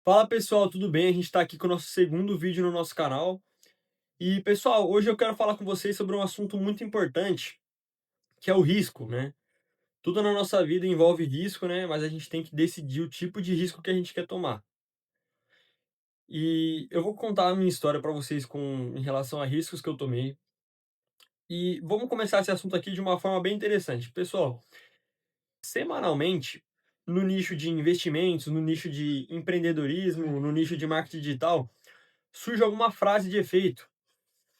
Fala pessoal, tudo bem? A gente está aqui com o nosso segundo vídeo no nosso canal. E pessoal, hoje eu quero falar com vocês sobre um assunto muito importante, que é o risco, né? Tudo na nossa vida envolve risco, né? Mas a gente tem que decidir o tipo de risco que a gente quer tomar. E eu vou contar a minha história para vocês em relação a riscos que eu tomei. E vamos começar esse assunto aqui de uma forma bem interessante. Pessoal, semanalmente, no nicho de investimentos, no nicho de empreendedorismo, no nicho de marketing digital, surge alguma frase de efeito.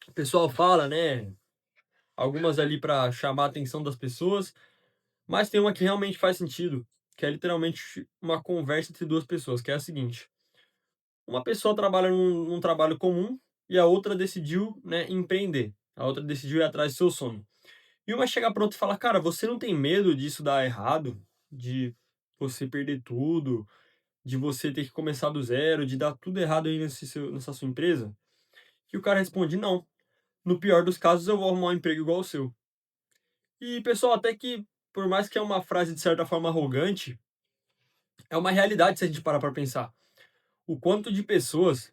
O pessoal fala, né? Algumas ali para chamar a atenção das pessoas, mas tem uma que realmente faz sentido, que é literalmente uma conversa entre duas pessoas, que é a seguinte: uma pessoa trabalha num trabalho comum e a outra decidiu, né, empreender. A outra decidiu ir atrás do seu sonho. E uma chega pronto e fala: "Cara, você não tem medo disso dar errado? De você perder tudo, de você ter que começar do zero, de dar tudo errado aí nessa sua empresa?" E o cara responde: "Não. No pior dos casos, eu vou arrumar um emprego igual o seu." E, pessoal, até que, por mais que é uma frase de certa forma arrogante, é uma realidade se a gente parar para pensar. O quanto de pessoas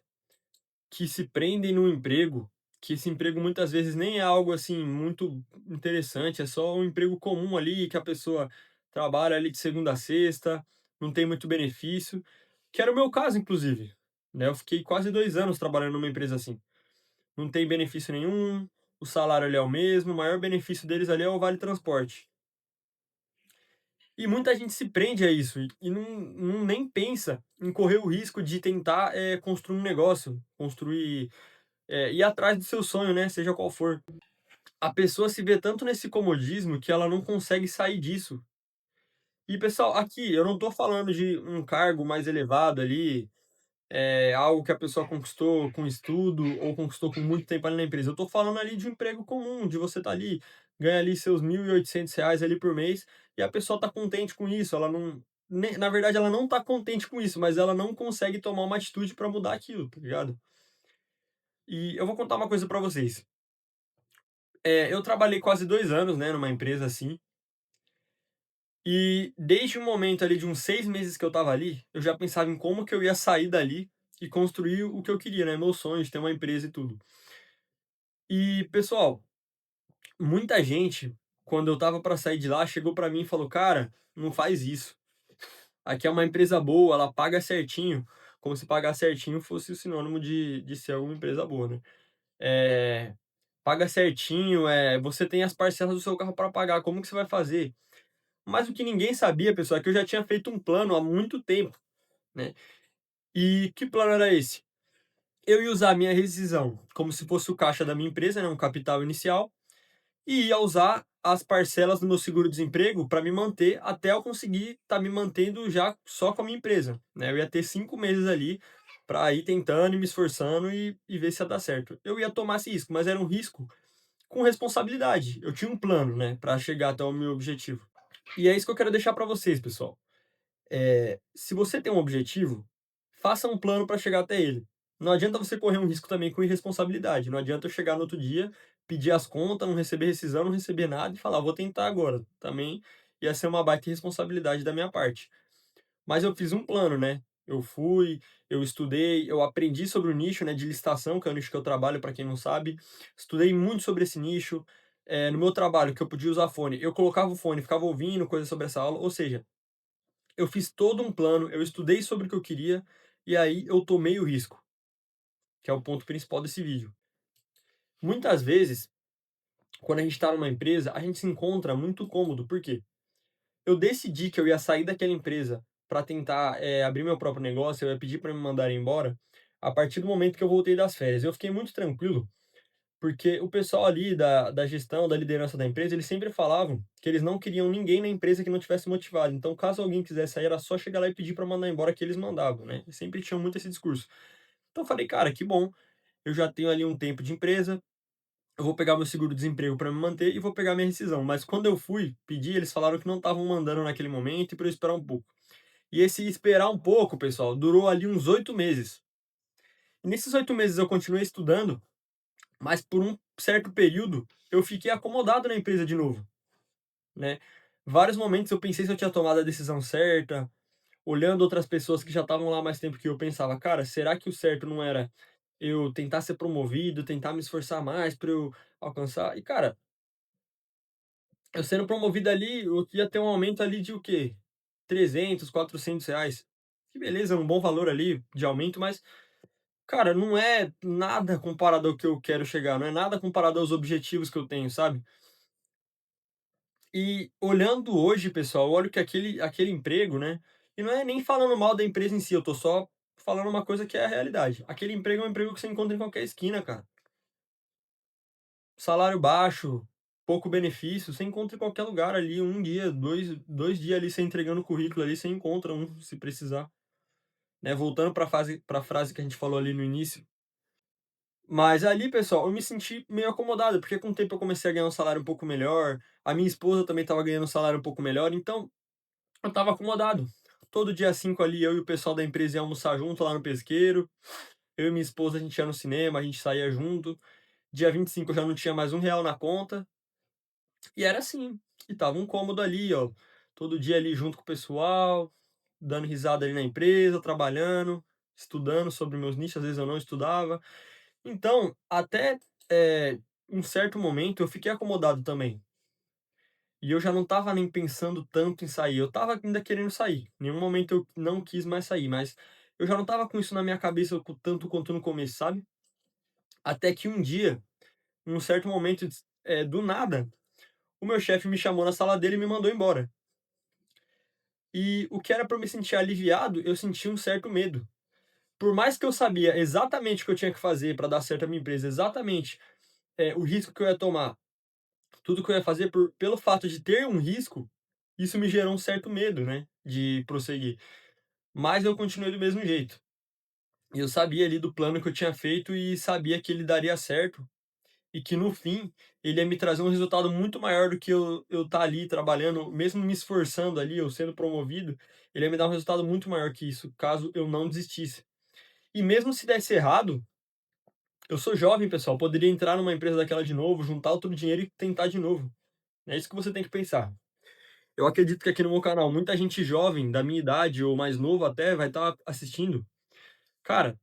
que se prendem no emprego, que esse emprego muitas vezes nem é algo assim muito interessante, é só um emprego comum ali que a pessoa trabalha ali de segunda a sexta, não tem muito benefício, que era o meu caso, inclusive. Né? Eu fiquei quase 2 anos trabalhando numa empresa assim. Não tem benefício nenhum, o salário ali é o mesmo, o maior benefício deles ali é o vale transporte. E muita gente se prende a isso e não nem pensa em correr o risco de tentar, construir um negócio, construir, ir atrás do seu sonho, né, seja qual for. A pessoa se vê tanto nesse comodismo que ela não consegue sair disso. E pessoal, aqui eu não estou falando de um cargo mais elevado ali, algo que a pessoa conquistou com estudo ou conquistou com muito tempo ali na empresa. Eu estou falando ali de um emprego comum, de você estar ali, ganha ali seus R$ 1.800 ali por mês, e a pessoa está contente com isso, ela não na verdade ela não está contente com isso, mas ela não consegue tomar uma atitude para mudar aquilo, tá ligado? E eu vou contar uma coisa para vocês. Eu trabalhei quase 2 anos, né, numa empresa assim, e desde o momento ali de uns 6 meses que eu estava ali, eu já pensava em como que eu ia sair dali e construir o que eu queria, né, meu sonho de ter uma empresa e tudo. E, pessoal, muita gente, quando eu estava para sair de lá, chegou para mim e falou: "Cara, não faz isso. Aqui é uma empresa boa, ela paga certinho", como se pagar certinho fosse o sinônimo de ser uma empresa boa, né. "Paga certinho, você tem as parcelas do seu carro para pagar, como que você vai fazer?" Mas o que ninguém sabia, pessoal, é que eu já tinha feito um plano há muito tempo, né. E que plano era esse? Eu ia usar a minha rescisão como se fosse o caixa da minha empresa, né, um capital inicial, e ia usar as parcelas do meu seguro-desemprego para me manter até eu conseguir estar me mantendo já só com a minha empresa, né. Eu ia ter 5 meses ali para ir tentando e me esforçando e ver se ia dar certo. Eu ia tomar esse risco, mas era um risco com responsabilidade. Eu tinha um plano, né, para chegar até o meu objetivo. E é isso que eu quero deixar para vocês, pessoal. Se você tem um objetivo, faça um plano para chegar até ele. Não adianta você correr um risco também com irresponsabilidade. Não adianta eu chegar no outro dia, pedir as contas, não receber rescisão, não receber nada e falar: "Vou tentar agora". Também ia ser uma baita irresponsabilidade da minha parte. Mas eu fiz um plano, né. Eu fui, eu estudei, eu aprendi sobre o nicho, né, de licitação, que é o nicho que eu trabalho, para quem não sabe. Estudei muito sobre esse nicho. No meu trabalho, que eu podia usar fone, eu colocava o fone, ficava ouvindo coisas sobre essa aula, ou seja, eu fiz todo um plano, eu estudei sobre o que eu queria, e aí eu tomei o risco, que é o ponto principal desse vídeo. Muitas vezes, quando a gente está numa empresa, a gente se encontra muito cômodo, por quê? Eu decidi que eu ia sair daquela empresa para tentar, abrir meu próprio negócio, eu ia pedir para me mandarem embora, a partir do momento que eu voltei das férias. Eu fiquei muito tranquilo, porque o pessoal ali da gestão, da liderança da empresa, eles sempre falavam que eles não queriam ninguém na empresa que não tivesse motivado. Então, caso alguém quisesse sair, era só chegar lá e pedir para mandar embora que eles mandavam, né. E sempre tinham muito esse discurso. Então eu falei: "Cara, que bom, eu já tenho ali um tempo de empresa, eu vou pegar meu seguro-desemprego para me manter e vou pegar minha rescisão." Mas quando eu fui pedir, eles falaram que não estavam mandando naquele momento e para eu esperar um pouco. E esse esperar um pouco, pessoal, durou ali uns 8 meses. E nesses 8 meses eu continuei estudando, mas por um certo período eu fiquei acomodado na empresa de novo, né. Vários momentos eu pensei se eu tinha tomado a decisão certa, olhando outras pessoas que já estavam lá mais tempo que eu, pensava: "Cara, será que o certo não era eu tentar ser promovido, tentar me esforçar mais para eu alcançar?" E cara, eu sendo promovido ali, eu ia ter um aumento ali de o quê? 300, 400 reais. Que beleza, é um bom valor ali de aumento, mas, cara, não é nada comparado ao que eu quero chegar, não é nada comparado aos objetivos que eu tenho, sabe. E olhando hoje, pessoal, eu olho que aquele emprego, né, e não é nem falando mal da empresa em si, eu tô só falando uma coisa que é a realidade. Aquele emprego é um emprego que você encontra em qualquer esquina, cara. Salário baixo, pouco benefício, você encontra em qualquer lugar ali, um dia, dois dias ali, você entregando o currículo ali, você encontra um, se precisar, né. Voltando pra frase que a gente falou ali no início. Mas ali, pessoal, eu me senti meio acomodado, porque com o tempo eu comecei a ganhar um salário um pouco melhor, a minha esposa também estava ganhando um salário um pouco melhor, então eu estava acomodado. Todo dia 5 ali, eu e o pessoal da empresa ia almoçar junto lá no pesqueiro, eu e minha esposa, a gente ia no cinema, a gente saía junto. Dia 25 eu já não tinha mais R$ 1 na conta, e era assim. E tava um cômodo ali, ó, todo dia ali junto com o pessoal, dando risada ali na empresa, trabalhando, estudando sobre meus nichos, às vezes eu não estudava. Então, até, um certo momento eu fiquei acomodado também. E eu já não estava nem pensando tanto em sair, eu estava ainda querendo sair, em nenhum momento eu não quis mais sair, mas eu já não estava com isso na minha cabeça co tanto quanto no começo, sabe. Até que um dia, em um certo momento, do nada, o meu chefe me chamou na sala dele e me mandou embora. E o que era para eu me sentir aliviado, eu senti um certo medo. Por mais que eu sabia exatamente o que eu tinha que fazer para dar certo a minha empresa, exatamente, o risco que eu ia tomar, tudo que eu ia fazer pelo fato de ter um risco, isso me gerou um certo medo, né, de prosseguir. Mas eu continuei do mesmo jeito. E eu sabia ali do plano que eu tinha feito e sabia que ele daria certo e que no fim ele ia me trazer um resultado muito maior do que eu estar ali trabalhando, mesmo me esforçando ali, eu sendo promovido, ele ia me dar um resultado muito maior que isso, caso eu não desistisse. E mesmo se desse errado, eu sou jovem, pessoal, poderia entrar numa empresa daquela de novo, juntar outro dinheiro e tentar de novo. É isso que você tem que pensar. Eu acredito que aqui no meu canal muita gente jovem, da minha idade ou mais novo até, vai estar assistindo. Cara,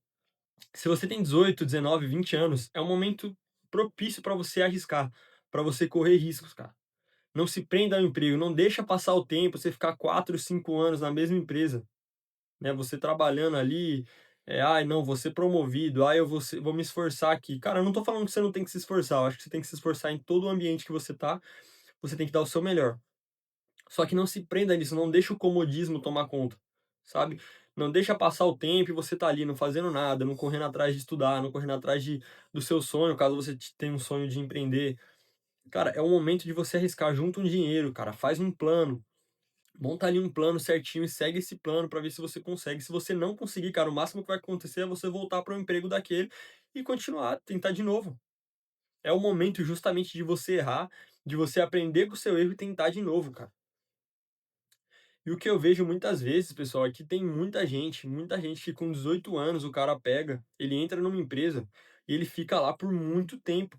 se você tem 18, 19, 20 anos, é um momento propício para você arriscar, para você correr riscos, cara. Não se prenda ao emprego, não deixa passar o tempo, você ficar 4, 5 anos na mesma empresa, né? Você trabalhando ali, ai, não, vou ser promovido, ai, vou me esforçar aqui. Cara, eu não tô falando que você não tem que se esforçar, eu acho que você tem que se esforçar em todo o ambiente que você tá, você tem que dar o seu melhor. Só que não se prenda nisso, não deixa o comodismo tomar conta, sabe. Não deixa passar o tempo e você tá ali não fazendo nada, não correndo atrás de estudar, não correndo atrás do seu sonho, caso você tenha um sonho de empreender. Cara, é o momento de você arriscar, junta um dinheiro, cara, faz um plano, monta ali um plano certinho e segue esse plano para ver se você consegue. Se você não conseguir, cara, o máximo que vai acontecer é você voltar para o emprego daquele e continuar, tentar de novo. É o momento justamente de você errar, de você aprender com o seu erro e tentar de novo, cara. E o que eu vejo muitas vezes, pessoal, é que tem muita gente que com 18 anos o cara pega, ele entra numa empresa e ele fica lá por muito tempo.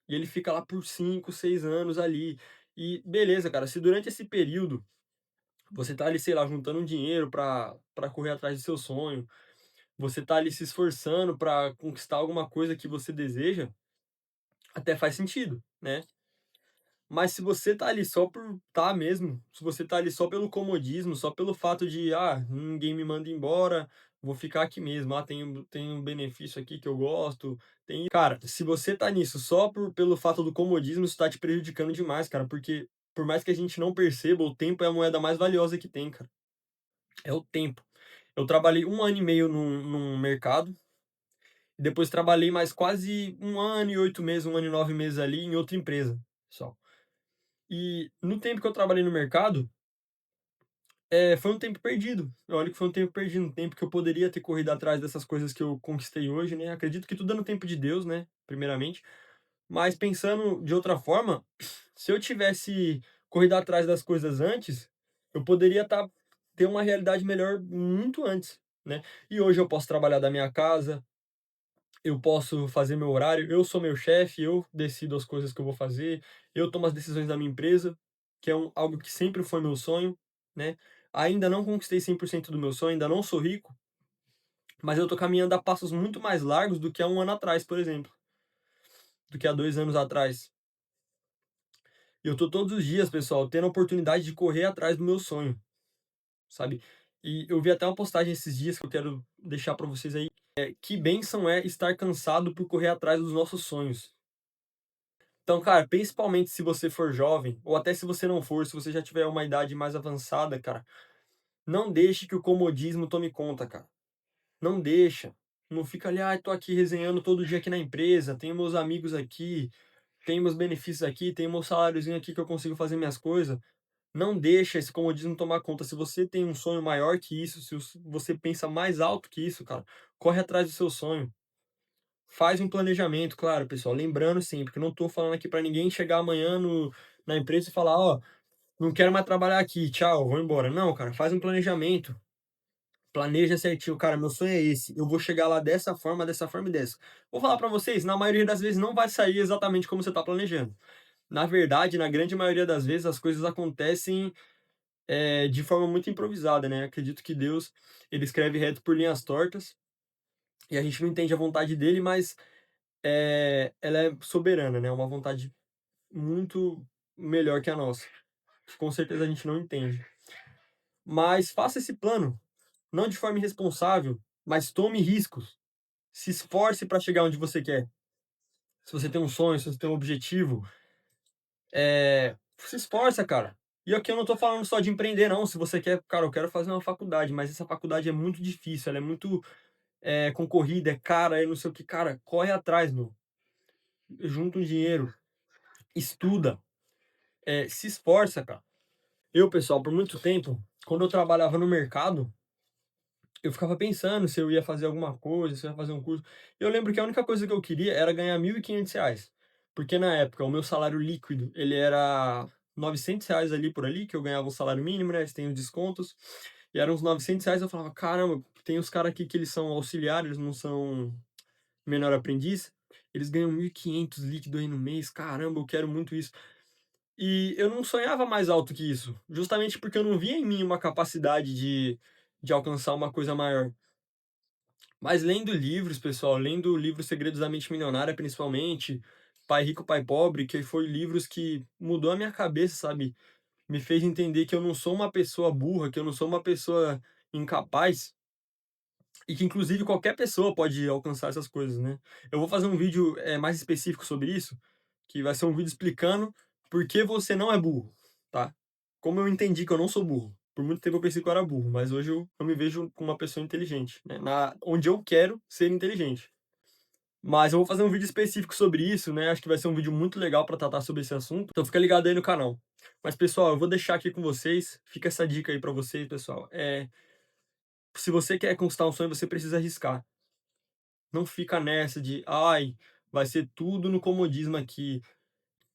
E ele fica lá por 5, 6 anos ali. E beleza, cara, se durante esse período você tá ali, sei lá, juntando um dinheiro para correr atrás do seu sonho, você tá ali se esforçando para conquistar alguma coisa que você deseja, até faz sentido, né? Mas se você tá ali só por tá mesmo, se você tá ali só pelo comodismo, só pelo fato de: "Ah, ninguém me manda embora, vou ficar aqui mesmo. Ah, tem um benefício aqui que eu gosto, tem". Cara, se você tá nisso só pelo fato do comodismo, isso tá te prejudicando demais, cara, porque por mais que a gente não perceba, o tempo é a moeda mais valiosa que tem, cara. É o tempo. Eu trabalhei 1 ano e meio num mercado, e depois trabalhei mais quase 1 ano e 8 meses, 1 ano e 9 meses ali em outra empresa, só. E no tempo que eu trabalhei no mercado, foi um tempo perdido. Eu olho que foi um tempo perdido, um tempo que eu poderia ter corrido atrás dessas coisas que eu conquistei hoje, né. Acredito que tudo é no tempo de Deus, né, primeiramente. Mas pensando de outra forma, se eu tivesse corrido atrás das coisas antes, eu poderia ter uma realidade melhor muito antes, né. E hoje eu posso trabalhar da minha casa, eu posso fazer meu horário, eu sou meu chefe, eu decido as coisas que eu vou fazer, eu tomo as decisões da minha empresa, que é algo que sempre foi meu sonho, né. Ainda não conquistei 100% do meu sonho, ainda não sou rico, mas eu tô caminhando a passos muito mais largos do que há 1 ano atrás, por exemplo, do que há 2 anos atrás. E eu tô todos os dias, pessoal, tendo a oportunidade de correr atrás do meu sonho, sabe. E eu vi até uma postagem esses dias que eu quero deixar pra vocês aí, que bênção é estar cansado por correr atrás dos nossos sonhos. Então, cara, principalmente se você for jovem, ou até se você não for, se você já tiver uma idade mais avançada, cara, não deixe que o comodismo tome conta, cara. Não deixa. Não fica ali: "Ai, tô aqui resenhando todo dia aqui na empresa, tenho meus amigos aqui, tenho meus benefícios aqui, tenho meu saláriozinho aqui que eu consigo fazer minhas coisas". Não deixa esse comodismo tomar conta. Se você tem um sonho maior que isso, se você pensa mais alto que isso, cara, corre atrás do seu sonho. Faz um planejamento, claro, pessoal, lembrando sempre que eu não tô falando aqui pra ninguém chegar amanhã na empresa e falar: "Ó, não quero mais trabalhar aqui, tchau, vou embora". Não, cara, faz um planejamento. Planeja certinho, cara, meu sonho é esse, eu vou chegar lá dessa forma e dessa. Vou falar pra vocês, na maioria das vezes não vai sair exatamente como você tá planejando. Na verdade, na grande maioria das vezes, as coisas acontecem, de forma muito improvisada, né. Acredito que Deus, ele escreve reto por linhas tortas, e a gente não entende a vontade dele, mas, ela é soberana, né, uma vontade muito melhor que a nossa. Com certeza a gente não entende. Mas faça esse plano, não de forma irresponsável, mas tome riscos. Se esforce para chegar onde você quer. Se você tem um sonho, se você tem um objetivo, se esforça, cara. E aqui eu não tô falando só de empreender não, se você quer, cara, eu quero fazer uma faculdade, mas essa faculdade é muito difícil, ela é muito, concorrida, é cara, é não sei o que, cara, corre atrás, meu. Junta um dinheiro, estuda, se esforça, cara. Eu, pessoal, por muito tempo, quando eu trabalhava no mercado, eu ficava pensando se eu ia fazer alguma coisa, se eu ia fazer um curso. Eu lembro que a única coisa que eu queria era ganhar R$ 1.500, porque na época o meu salário líquido, ele era R$ 900 ali por ali, que eu ganhava o salário mínimo, né, tem os descontos, e eram uns R$ 900, eu falava: "Caramba, tem os cara aqui que eles são auxiliares, eles não são menor aprendiz, eles ganham 1.500 líquido aí no mês, caramba, eu quero muito isso". E eu não sonhava mais alto que isso, justamente porque eu não via em mim uma capacidade de alcançar uma coisa maior. Mas lendo livros, pessoal, lendo o livro Segredos da Mente Milionária, principalmente, Pai Rico, Pai Pobre, que foi livros que mudou a minha cabeça, sabe? Me fez entender que eu não sou uma pessoa burra, que eu não sou uma pessoa incapaz, e que inclusive qualquer pessoa pode alcançar essas coisas, né? Eu vou fazer um vídeo, mais específico sobre isso, que vai ser um vídeo explicando por que você não é burro, tá? Como eu entendi que eu não sou burro. Por muito tempo eu pensei que eu era burro, mas hoje eu me vejo como uma pessoa inteligente, né? Onde eu quero ser inteligente. Mas eu vou fazer um vídeo específico sobre isso, né? Acho que vai ser um vídeo muito legal para tratar sobre esse assunto. Então fica ligado aí no canal. Mas pessoal, eu vou deixar aqui com vocês. Fica essa dica aí para vocês, pessoal. Se você quer conquistar um sonho, você precisa arriscar. Não fica nessa de, ai, vai ser tudo no comodismo aqui.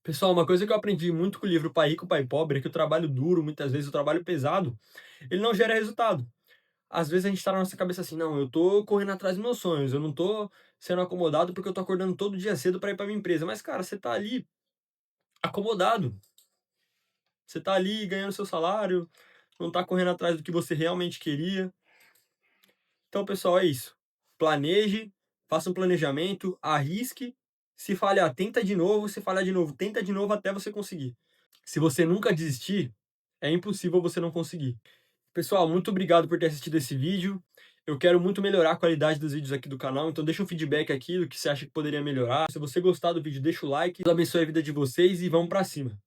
Pessoal, uma coisa que eu aprendi muito com o livro Pai Rico, Pai Pobre é que o trabalho duro, muitas vezes o trabalho pesado, ele não gera resultado. Às vezes a gente tá na nossa cabeça assim, não, eu tô correndo atrás dos meus sonhos, eu não tô sendo acomodado porque eu tô acordando todo dia cedo para ir para minha empresa. Mas, cara, você tá ali acomodado. Você tá ali ganhando seu salário, não tá correndo atrás do que você realmente queria. Então, pessoal, é isso. Planeje, faça um planejamento, arrisque. Se falhar, tenta de novo. Se falhar de novo, tenta de novo até você conseguir. Se você nunca desistir, é impossível você não conseguir. Pessoal, muito obrigado por ter assistido esse vídeo. Eu quero muito melhorar a qualidade dos vídeos aqui do canal, então deixa um feedback aqui do que você acha que poderia melhorar. Se você gostar do vídeo, deixa o like. Deus abençoe a vida de vocês e vamos pra cima.